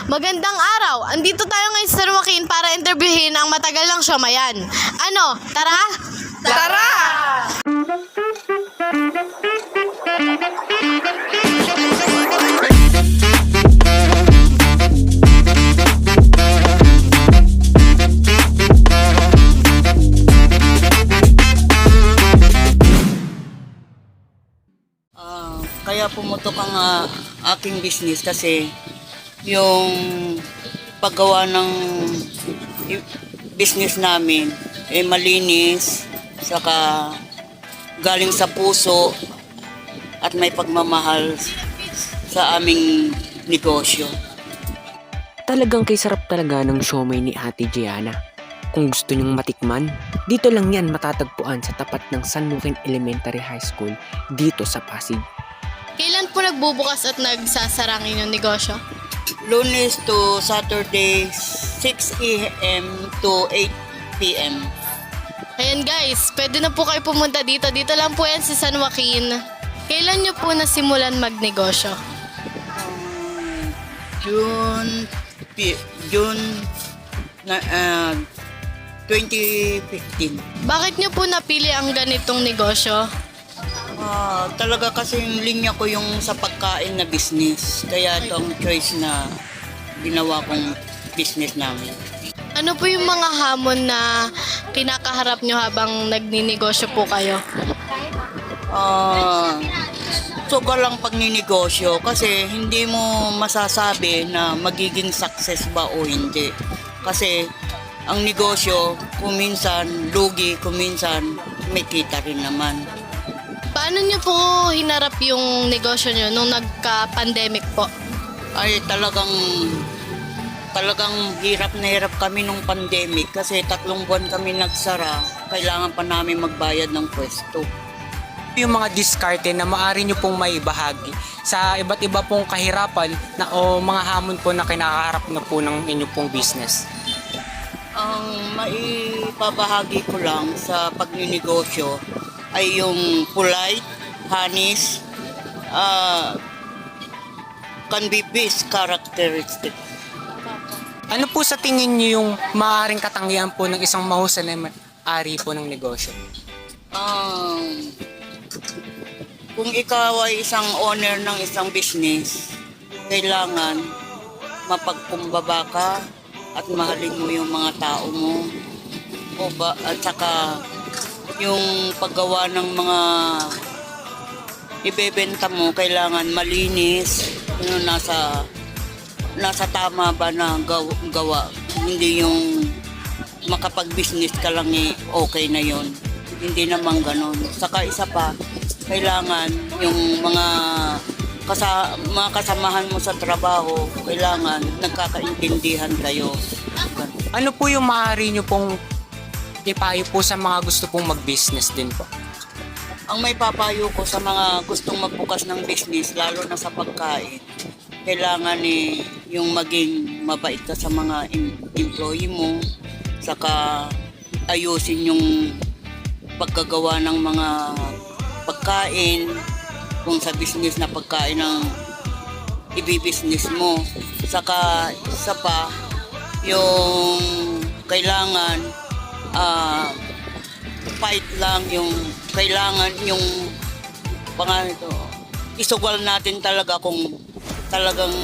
Magandang araw! Andito tayo ngayon sa Joaquin para interviewin ang matagal ng siomaian. Ano, tara? Tara! Kaya pumutok ang aking business kasi yung paggawa ng business namin malinis, saka galing sa puso at may pagmamahal sa aming negosyo. Talagang kay sarap talaga ng siomai ni Ate Gianna. Kung gusto nyong matikman, dito lang yan matatagpuan sa tapat ng San Joaquin Elementary High School dito sa Pasig. Kailan po nagbubukas at nagsasara ang inyong negosyo? Lunes to Saturday, 6 a.m. to 8 p.m. Ayan guys, pwede na po kayo pumunta dito. Dito lang po yan sa San Joaquin. Kailan nyo po nasimulan magnegosyo? June 2015. Bakit nyo po napili ang ganitong negosyo? Talaga kasi yung linya ko yung sa pagkain na business. Kaya ito ang choice na ginawa kong business namin. Ano po yung mga hamon na kinakaharap nyo habang nagninegosyo po kayo? Sugal lang pagninegosyo kasi hindi mo masasabi na magiging success ba o hindi. Kasi ang negosyo, kuminsan lugi, kuminsan may kita rin naman. Paano nyo po hinarap yung negosyo nyo nung nagka-pandemic po? Ay talagang hirap na hirap kami nung pandemic kasi 3 buwan kami nagsara. Kailangan pa namin magbayad ng pwesto. Yung mga diskarte na maaari nyo pong may bahagi sa iba't iba pong kahirapan na, o mga hamon po na kinakaharap na po ng inyo pong business. Ang maipabahagi ko lang sa pagninegosyo ay yung polite, honest, can be best characteristic. Ano po sa tingin nyo yung maaaring katangian po ng isang mahusay na ari po ng negosyo? Kung ikaw ay isang owner ng isang business, kailangan mapagkumbaba ka at mahalin mo yung mga tao mo. At saka yung paggawa ng mga ibebenta mo, kailangan malinis, yung nasa tama ba na gawa. Hindi yung makapag-business ka lang okay na yon. Hindi naman ganon. Saka isa pa, kailangan yung mga kasamahan mo sa trabaho, kailangan nagkakaintindihan kayo. Ano po yung maaari nyo pong ipayo po sa mga gusto pong mag-business din po? Ang may papayo ko sa mga gustong magbukas ng business, lalo na sa pagkain, kailangan yung maging mabait ka sa mga employee mo, saka ayusin yung pagkagawa ng mga pagkain, kung sa business na pagkain ng ibibusiness mo. Saka isa pa, yung kailangan fight lang, yung kailangan yung isugal natin talaga kung talagang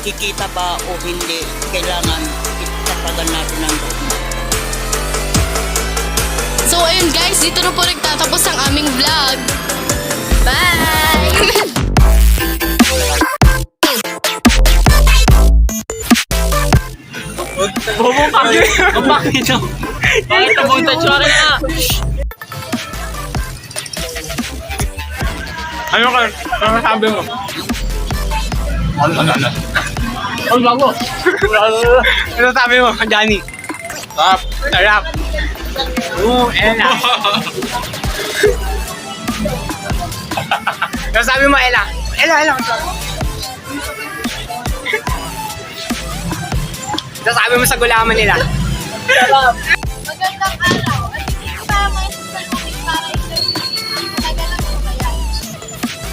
kikita ba o hindi. Kailangan itapagan natin ang loob. So ayun guys, dito na po nagtatapos ang aming vlog. Bye! Bobo ka! Bakit nyo? Bakit napunta siya na? Ano ka? Ano sabi mo? Ano bago? Ano sabi mo, Johnny? Sarap! Sarap! Ella! Ano sabi mo, Ella? Ella! Ano sabi mo sa gulaman nila? Magandang araw. At hindi pa mga susunod para interview ang talagang sumayan.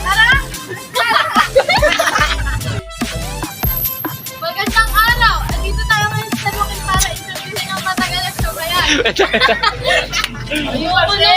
Tara! Magandang araw. Ayoko na.